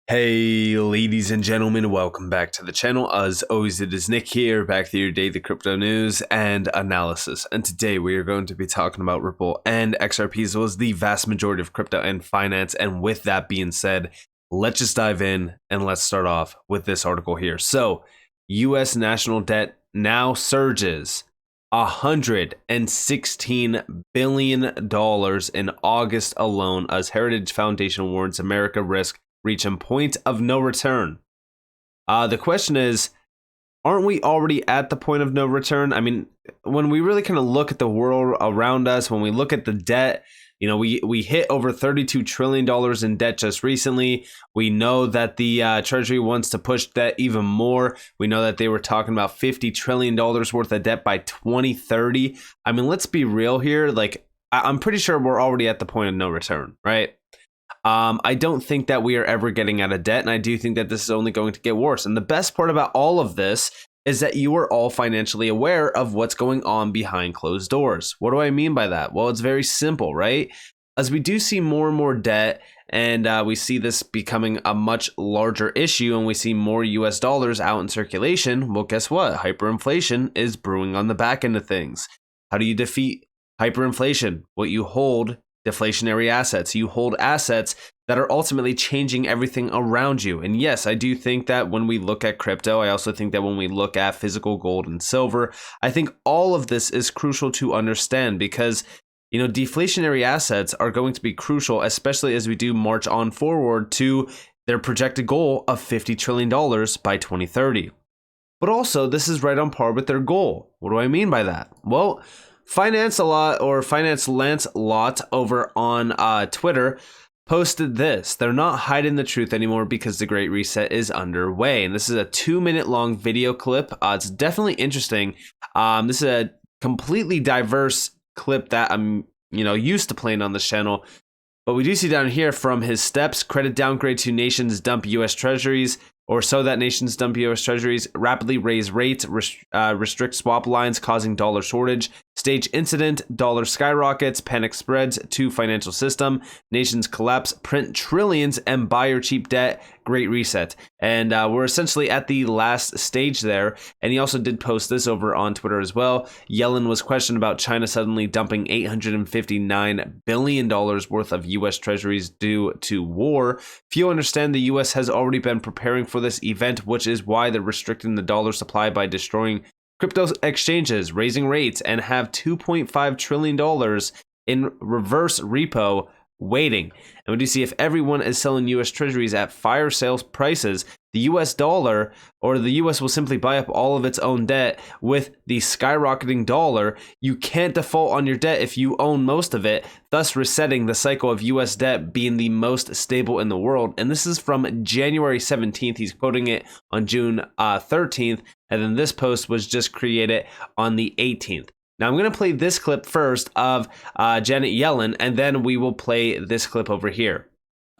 Hey ladies and gentlemen, welcome back to the channel. As always, it is Nick here, back to your daily crypto news and analysis. And today we are going to be talking about Ripple and XRP, as well as the vast majority of crypto and finance. And with that being said, let's just dive in and let's start off with this article here. So, US national debt now surges $116 billion in August alone, as Heritage Foundation warns America risk reaching point of no return. The question is, aren't we already at the point of no return? I mean, when we really kind of look at the world around us, when we look at the debt, we hit over $32 trillion in debt just recently. We know that the Treasury wants to push debt even more. We know that they were talking about $50 trillion worth of debt by 2030. I mean, let's be real here. Like, I'm pretty sure we're already at the point of no return, right? I don't think that we are ever getting out of debt, and I do think that this is only going to get worse. And the best part about all of this is that you are all financially aware of what's going on behind closed doors. What do I mean by that? Well, it's very simple, right? As we do see more and more debt, and we see this becoming a much larger issue, and we see more US dollars out in circulation, well, guess what? Hyperinflation is brewing on the back end of things. How do you defeat hyperinflation? Well, you hold deflationary assets. You hold assets that are ultimately changing everything around you. And yes, I do think that when we look at crypto, I also think that when we look at physical gold and silver, I think all of this is crucial to understand because, deflationary assets are going to be crucial, especially as we do march on forward to their projected goal of $50 trillion by 2030. But also, this is right on par with their goal. What do I mean by that? Well, Finance Lance Lot over on Twitter posted this. They're not hiding the truth anymore because the Great Reset is underway. And this is a 2-minute long video clip. It's definitely interesting. This is a completely diverse clip that I'm used to playing on this channel. But we do see down here, from his steps, credit downgrade to nations dump US treasuries, or so that nations dump US treasuries, rapidly raise rates, restrict swap lines causing dollar shortage, stage incident, dollar skyrockets, panic spreads to financial system, nations collapse, print trillions and buy your cheap debt, Great Reset. And we're essentially at the last stage there. And he also did post this over on Twitter as well. Yellen was questioned about China suddenly dumping $859 billion worth of US treasuries due to war. Few understand the US has already been preparing for this event, which is why they're restricting the dollar supply by destroying crypto exchanges, raising rates, and have $2.5 trillion in reverse repo waiting. And we do see if everyone is selling US treasuries at fire sales prices, the US dollar, or the US will simply buy up all of its own debt. With the skyrocketing dollar, you can't default on your debt if you own most of it, thus resetting the cycle of US debt being the most stable in the world. And this is from January 17th. He's quoting it on June 13th. And then this post was just created on the 18th. Now I'm going to play this clip first of Janet Yellen, and then we will play this clip over here.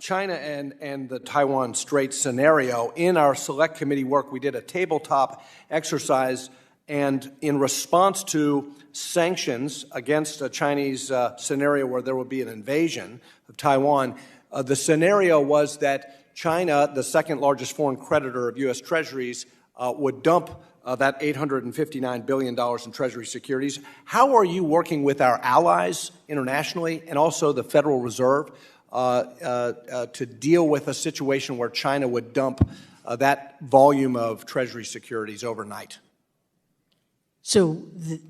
China and the Taiwan Strait scenario. In our select committee work, we did a tabletop exercise, and in response to sanctions against a Chinese scenario where there would be an invasion of Taiwan, the scenario was that China, the second largest foreign creditor of U.S. treasuries, would dump that $859 billion in Treasury securities. How are you working with our allies internationally and also the Federal Reserve to deal with a situation where China would dump that volume of Treasury securities overnight? So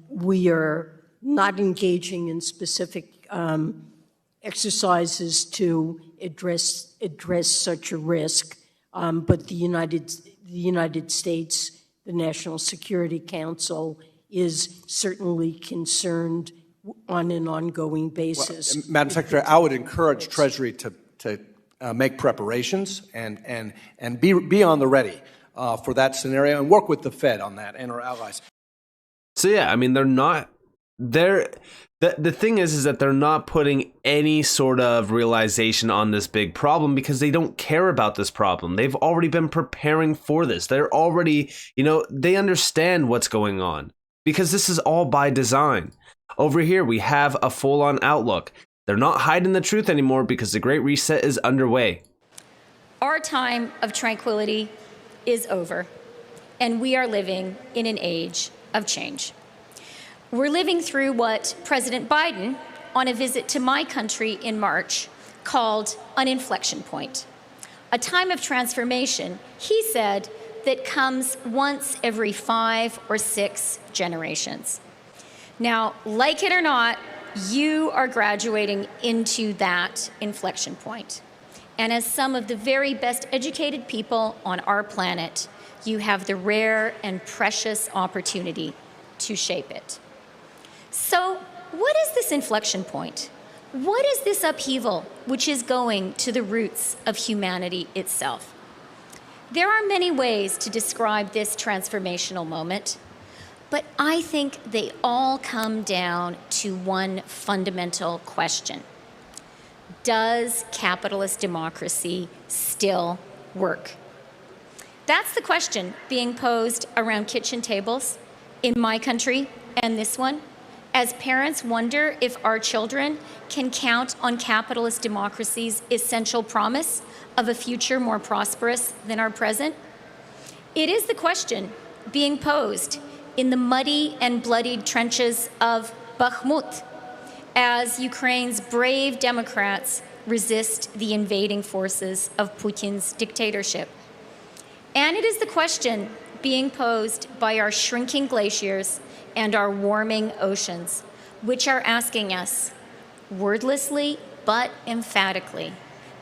we are not engaging in specific exercises to address such a risk, but the United States, the National Security Council, is certainly concerned on an ongoing basis. Well, Madam Secretary, I would encourage Treasury to make preparations and be on the ready for that scenario and work with the Fed on that and our allies. So yeah, I mean, the thing is that they're not putting any sort of realization on this big problem because they don't care about this problem. They've already been preparing for this. They're already, they understand what's going on because this is all by design. Over here, we have a full-on outlook. They're not hiding the truth anymore because the Great Reset is underway. Our time of tranquility is over, and we are living in an age of change. We're living through what President Biden, on a visit to my country in March, called an inflection point. A time of transformation, he said, that comes once every 5 or 6 generations. Now, like it or not, you are graduating into that inflection point. And as some of the very best educated people on our planet, you have the rare and precious opportunity to shape it. So, what is this inflection point? What is this upheaval which is going to the roots of humanity itself? There are many ways to describe this transformational moment, but I think they all come down to one fundamental question. Does capitalist democracy still work? That's the question being posed around kitchen tables in my country and this one, as parents wonder if our children can count on capitalist democracy's essential promise of a future more prosperous than our present. It is the question being posed in the muddy and bloodied trenches of Bakhmut as Ukraine's brave Democrats resist the invading forces of Putin's dictatorship. And it is the question being posed by our shrinking glaciers and our warming oceans, which are asking us, wordlessly but emphatically,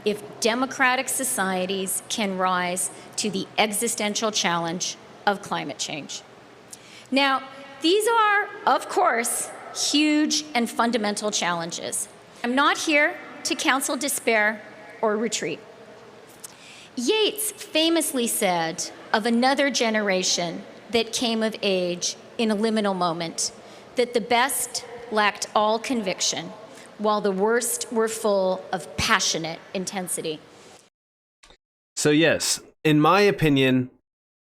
if democratic societies can rise to the existential challenge of climate change. Now, these are, of course, huge and fundamental challenges. I'm not here to counsel despair or retreat. Yeats famously said of another generation that came of age in a liminal moment that the best lacked all conviction, while the worst were full of passionate intensity. So yes, in my opinion,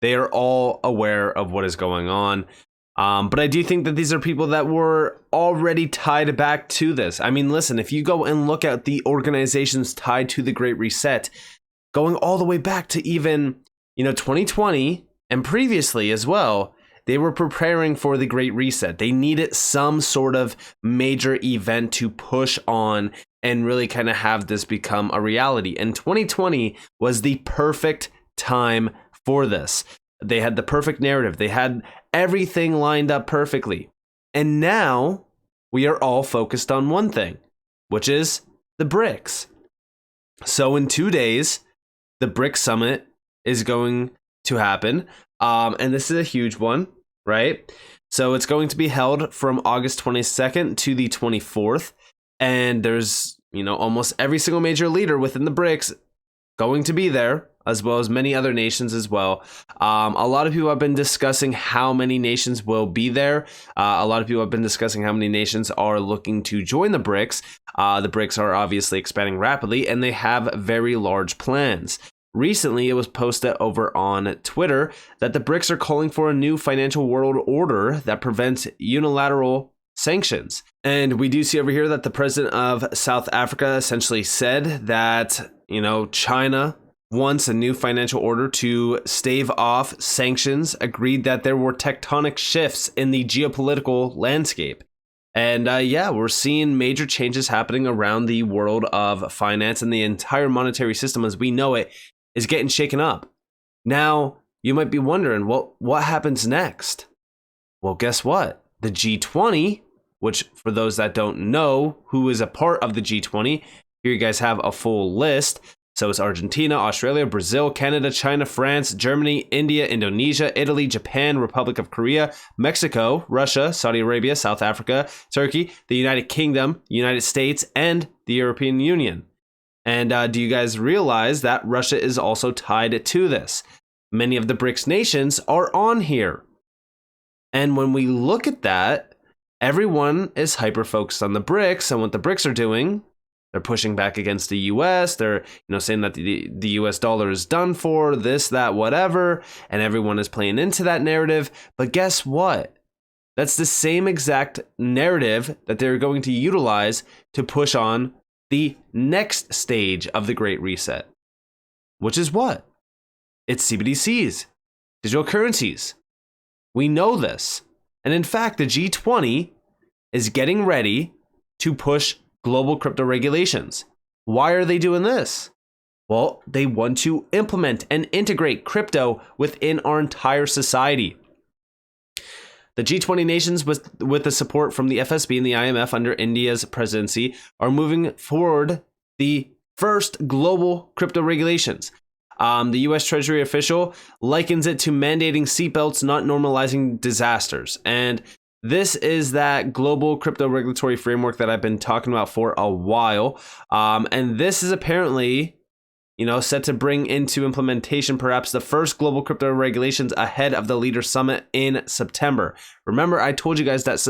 they are all aware of what is going on. But I do think that these are people that were already tied back to this. I mean, listen, if you go and look at the organizations tied to the Great Reset, going all the way back to even, 2020 and previously as well, they were preparing for the Great Reset. They needed some sort of major event to push on and really kind of have this become a reality. And 2020 was the perfect time for this. They had the perfect narrative. They had everything lined up perfectly. And now we are all focused on one thing, which is the BRICS. So in 2 days, the BRICS summit is going to happen. And this is a huge one, right? So it's going to be held from August 22nd to the 24th. And there's, almost every single major leader within the BRICS going to be there, as well as many other nations as well. A lot of people have been discussing how many nations will be there. A lot of people have been discussing how many nations are looking to join the BRICS. The BRICS are obviously expanding rapidly, and they have very large plans. Recently, it was posted over on Twitter that the BRICS are calling for a new financial world order that prevents unilateral sanctions. And we do see over here that the president of South Africa essentially said that, China wants a new financial order to stave off sanctions, agreed that there were tectonic shifts in the geopolitical landscape. And we're seeing major changes happening around the world of finance, and the entire monetary system as we know it is getting shaken up. Now, you might be wondering, well, what happens next? Well, guess what? The G20, which for those that don't know who is a part of the G20, here you guys have a full list. So it's Argentina, Australia, Brazil, Canada, China, France, Germany, India, Indonesia, Italy, Japan, Republic of Korea, Mexico, Russia, Saudi Arabia, South Africa, Turkey, the United Kingdom, United States, and the European Union. And do you guys realize that Russia is also tied to this? Many of the BRICS nations are on here. And when we look at that, everyone is hyper-focused on the BRICS and what the BRICS are doing. They're pushing back against the US. They're, saying that the US dollar is done for, this, that, whatever. And everyone is playing into that narrative. But guess what? That's the same exact narrative that they're going to utilize to push on the next stage of the Great Reset. which is what? It's CBDCs, digital currencies. We know this. And in fact, the G20 is getting ready to push global crypto regulations. Why are they doing this? Well, they want to implement and integrate crypto within our entire society. The G20 nations, with the support from the FSB and the IMF under India's presidency, are moving forward the first global crypto regulations. The U.S. Treasury official likens it to mandating seatbelts, not normalizing disasters. And this is that global crypto regulatory framework that I've been talking about for a while. And this is apparently, set to bring into implementation perhaps the first global crypto regulations ahead of the Leaders Summit in September. Remember, I told you guys that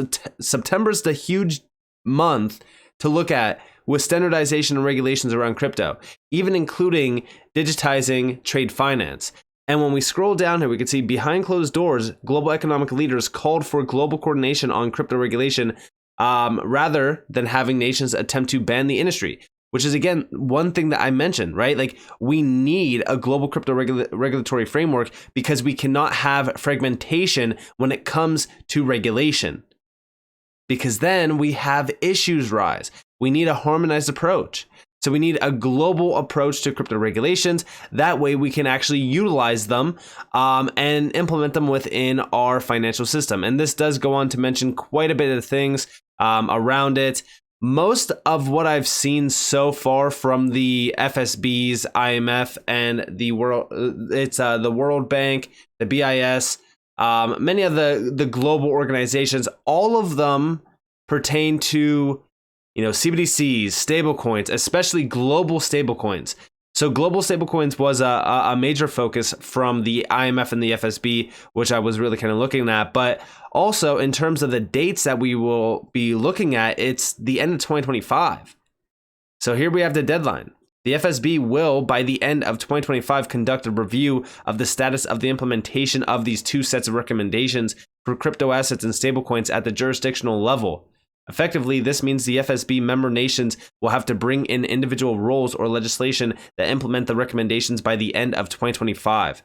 September is the huge month to look at with standardization and regulations around crypto, even including digitizing trade finance. And when we scroll down here, we can see behind closed doors, global economic leaders called for global coordination on crypto regulation rather than having nations attempt to ban the industry, which is, again, one thing that I mentioned, right? Like, we need a global crypto regulatory framework because we cannot have fragmentation when it comes to regulation, because then we have issues rise. We need a harmonized approach. So we need a global approach to crypto regulations. That way we can actually utilize them and implement them within our financial system. And this does go on to mention quite a bit of things around it. Most of what I've seen so far from the FSBs, IMF, and the World Bank, the BIS, many of the global organizations, all of them pertain to CBDCs, stablecoins, especially global stablecoins. So global stablecoins was a major focus from the IMF and the FSB, which I was really kind of looking at. But also in terms of the dates that we will be looking at, it's the end of 2025. So here we have the deadline. The FSB will, by the end of 2025, conduct a review of the status of the implementation of these two sets of recommendations for crypto assets and stablecoins at the jurisdictional level. Effectively, this means the FSB member nations will have to bring in individual rules or legislation that implement the recommendations by the end of 2025.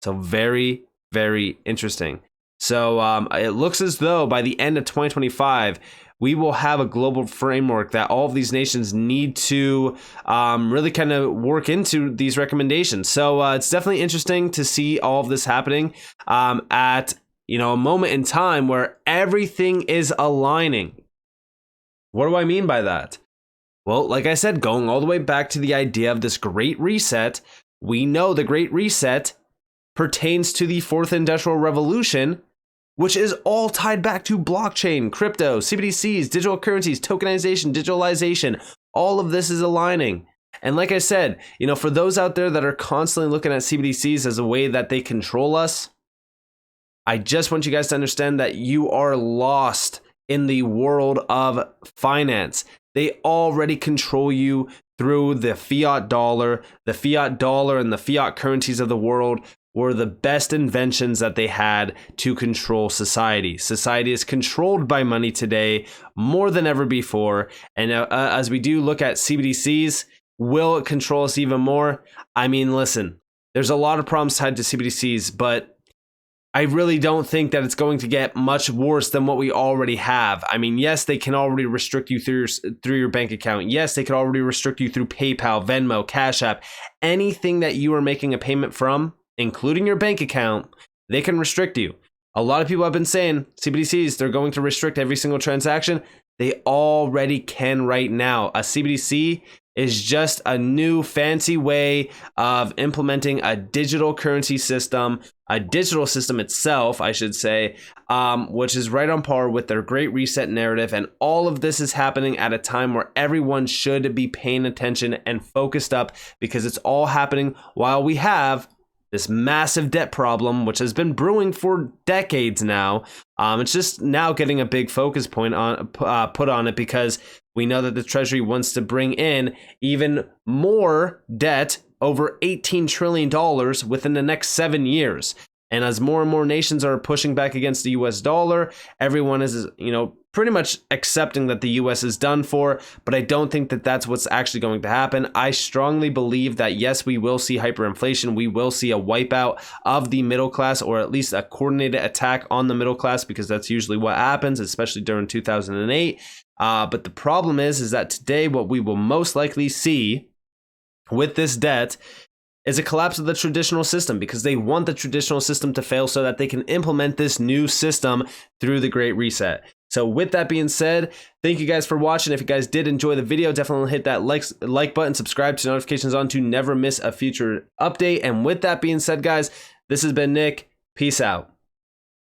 So very, very interesting. So it looks as though by the end of 2025, we will have a global framework that all of these nations need to really kind of work into these recommendations. So it's definitely interesting to see all of this happening at a moment in time where everything is aligning. What do I mean by that? Well, like I said, going all the way back to the idea of this Great Reset, we know the Great Reset pertains to the Fourth Industrial Revolution, which is all tied back to blockchain, crypto, CBDCs, digital currencies, tokenization, digitalization. All of this is aligning. And like I said, for those out there that are constantly looking at CBDCs as a way that they control us, I just want you guys to understand that you are lost in the world of finance. They already control you through the fiat dollar. The fiat dollar and the fiat currencies of the world were the best inventions that they had to control society. Society is controlled by money today more than ever before. And as we do look at CBDCs, will it control us even more? I mean, listen, there's a lot of problems tied to CBDCs, but I really don't think that it's going to get much worse than what we already have. I mean, yes, they can already restrict you through your bank account. Yes, they could already restrict you through PayPal, Venmo, Cash App. Anything that you are making a payment from, including your bank account, they can restrict you. A lot of people have been saying CBDCs, they're going to restrict every single transaction. They already can right now. A CBDC is just a new fancy way of implementing a digital currency system, a digital system itself, I should say, which is right on par with their Great Reset narrative. And all of this is happening at a time where everyone should be paying attention and focused up, because it's all happening while we have this massive debt problem, which has been brewing for decades now. It's just now getting a big focus point on put on it, because we know that the Treasury wants to bring in even more debt, over $18 trillion within the next 7 years. And as more and more nations are pushing back against the US dollar, everyone is, pretty much accepting that the US is done for, but I don't think that that's what's actually going to happen. I strongly believe that yes, we will see hyperinflation. We will see a wipeout of the middle class, or at least a coordinated attack on the middle class, because that's usually what happens, especially during 2008. But the problem is that today what we will most likely see with this debt is a collapse of the traditional system, because they want the traditional system to fail so that they can implement this new system through the Great Reset. So with that being said, thank you guys for watching. If you guys did enjoy the video, definitely hit that like button, subscribe to notifications on to never miss a future update. And with that being said, guys, this has been Nick. Peace out.